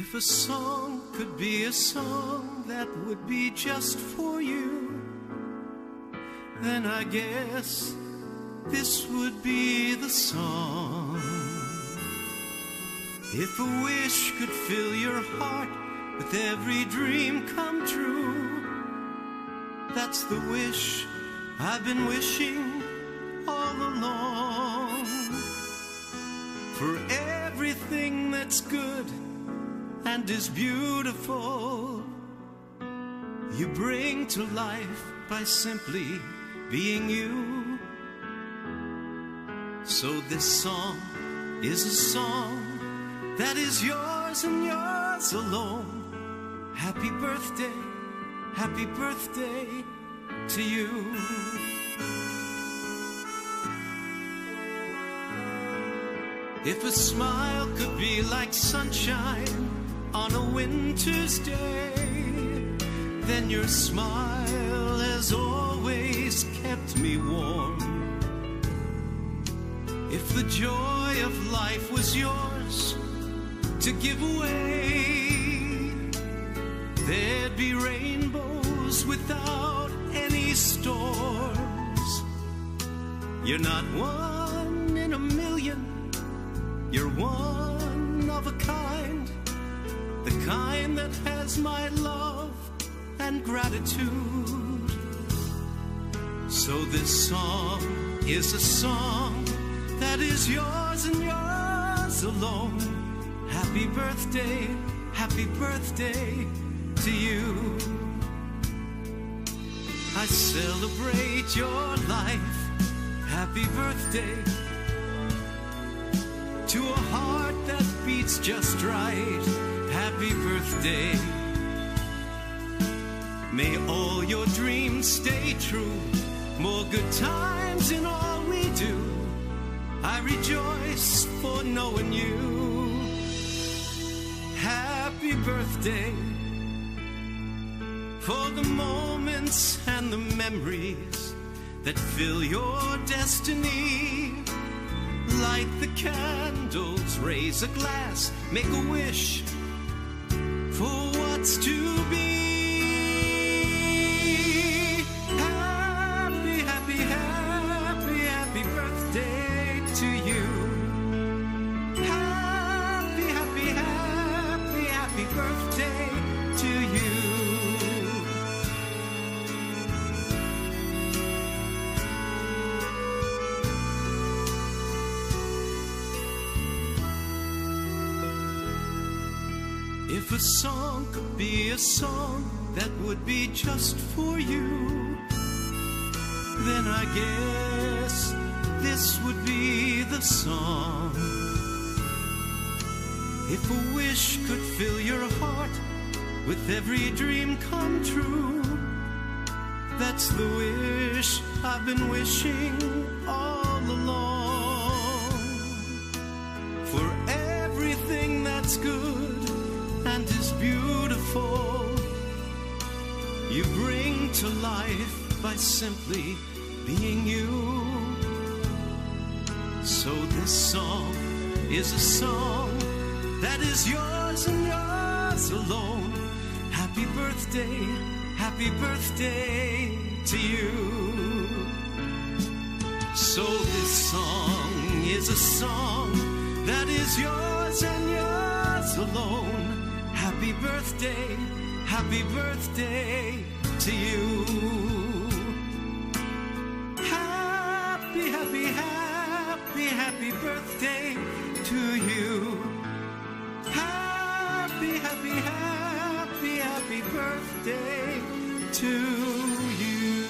If a song could be a song that would be just for you, then I guess this would be the song. If a wish could fill your heart with every dream come true, that's the wish I've been wishing all along. For everything that's good and is beautiful, you bring to life by simply being you. So this song is a song that is yours and yours alone. Happy birthday to you. If a smile could be like sunshine on a winter's day, then your smile has always kept me warm. If the joy of life was yours to give away, there'd be rainbows without any storms. You're not one in a million, you're one of a kind, the kind that has my love and gratitude. So this song is a song that is yours and yours alone. Happy birthday to you. I celebrate your life. Happy birthday to a heart that beats just right. Happy birthday. May all your dreams stay true. More good times in all we do. I rejoice for knowing you. Happy birthday. For the moments and the memories that fill your destiny. Light the candles, raise a glass, make a wish for what's to be. Happy birthday to you. Happy birthday to you. If a song could be a song that would be just for you, then I guess this would be the song. If a wish could fill your heart with every dream come true, that's the wish I've been wishing all along. For everything that's good and is beautiful, you bring to life by simply being you. So this song is a song that is yours and yours alone. Happy birthday to you. So this song is a song that is yours and yours alone. Happy birthday to you. Happy birthday to you. Happy birthday to you.